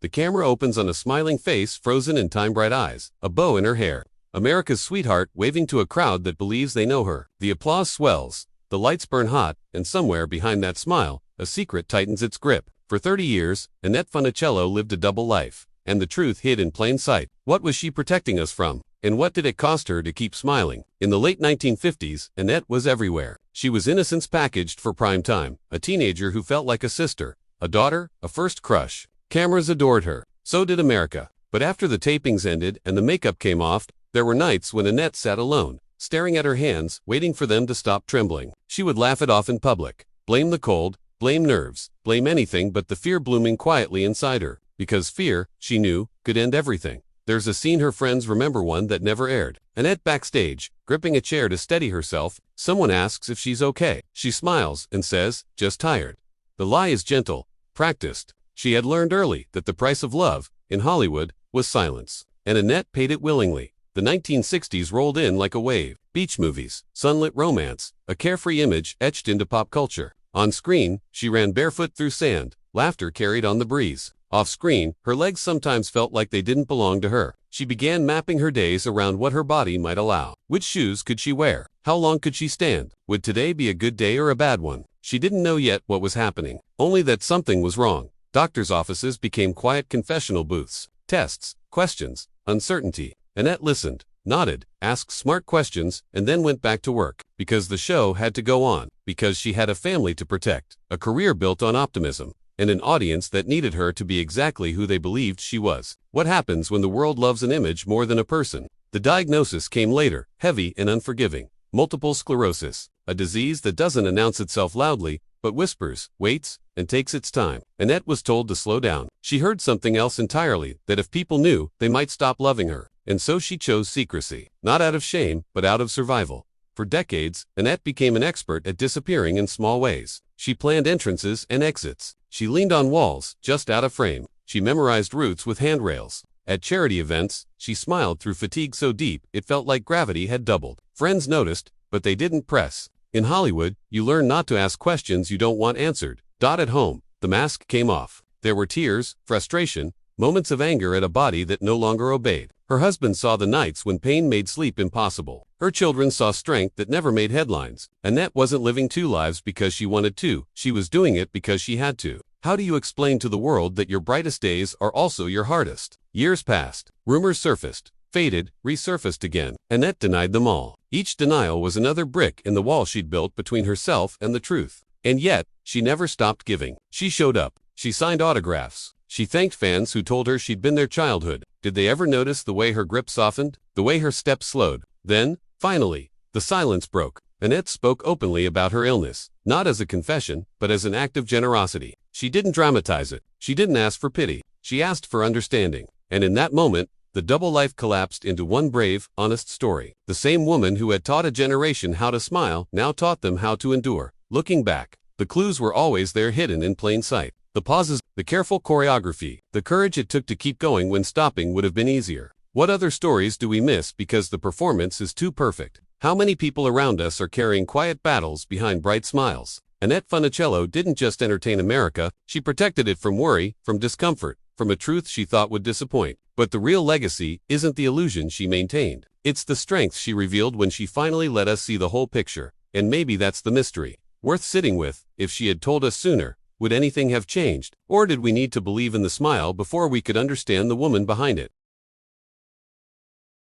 The camera opens on a smiling face frozen in time-bright eyes, a bow in her hair. America's sweetheart waving to a crowd that believes they know her. The applause swells, the lights burn hot, and somewhere behind that smile, a secret tightens its grip. For 30 years, Annette Funicello lived a double life, and the truth hid in plain sight. What was she protecting us from? And what did it cost her to keep smiling? In the late 1950s, Annette was everywhere. She was innocence packaged for prime time, a teenager who felt like a sister, a daughter, a first crush. Cameras adored her. So did America. But after the tapings ended and the makeup came off, there were nights when Annette sat alone, staring at her hands, waiting for them to stop trembling. She would laugh it off in public, blame the cold, blame nerves, blame anything but the fear blooming quietly inside her. Because fear, she knew, could end everything. There's a scene her friends remember, one that never aired. Annette backstage, gripping a chair to steady herself. Someone asks if she's okay. She smiles and says, "Just tired." The lie is gentle, practiced. She had learned early that the price of love, in Hollywood, was silence. And Annette paid it willingly. The 1960s rolled in like a wave. Beach movies, sunlit romance, a carefree image etched into pop culture. On screen, she ran barefoot through sand, laughter carried on the breeze. Off screen, her legs sometimes felt like they didn't belong to her. She began mapping her days around what her body might allow. Which shoes could she wear? How long could she stand? Would today be a good day or a bad one? She didn't know yet what was happening, only that something was wrong. Doctors' offices became quiet confessional booths. Tests, questions, uncertainty. Annette listened, nodded, asked smart questions, and then went back to work. Because the show had to go on. Because she had a family to protect, a career built on optimism, and an audience that needed her to be exactly who they believed she was. What happens when the world loves an image more than a person? The diagnosis came later, heavy and unforgiving. Multiple sclerosis, a disease that doesn't announce itself loudly, but whispers, waits, and takes its time. Annette was told to slow down. She heard something else entirely, that if people knew, they might stop loving her. And so she chose secrecy, not out of shame, but out of survival. For decades, Annette became an expert at disappearing in small ways. She planned entrances and exits. She leaned on walls, just out of frame. She memorized routes with handrails. At charity events, she smiled through fatigue so deep it felt like gravity had doubled. Friends noticed, but they didn't press. In Hollywood, you learn not to ask questions you don't want answered. At home, the mask came off. There were tears, frustration, moments of anger at a body that no longer obeyed. Her husband saw the nights when pain made sleep impossible. Her children saw strength that never made headlines. Annette wasn't living two lives because she wanted to. She was doing it because she had to. How do you explain to the world that your brightest days are also your hardest? Years passed. Rumors surfaced, faded, resurfaced again. Annette denied them all. Each denial was another brick in the wall she'd built between herself and the truth. And yet, she never stopped giving. She showed up. She signed autographs. She thanked fans who told her she'd been their childhood. Did they ever notice the way her grip softened? The way her steps slowed? Then, finally, the silence broke. Annette spoke openly about her illness, not as a confession, but as an act of generosity. She didn't dramatize it. She didn't ask for pity. She asked for understanding. And in that moment, the double life collapsed into one brave, honest story. The same woman who had taught a generation how to smile now taught them how to endure. Looking back, the clues were always there, hidden in plain sight. The pauses, the careful choreography, the courage it took to keep going when stopping would have been easier. What other stories do we miss because the performance is too perfect? How many people around us are carrying quiet battles behind bright smiles? Annette Funicello didn't just entertain America, she protected it from worry, from discomfort, from a truth she thought would disappoint. But the real legacy isn't the illusion she maintained. It's the strength she revealed when she finally let us see the whole picture. And maybe that's the mystery. Worth sitting with. If she had told us sooner, would anything have changed? Or did we need to believe in the smile before we could understand the woman behind it?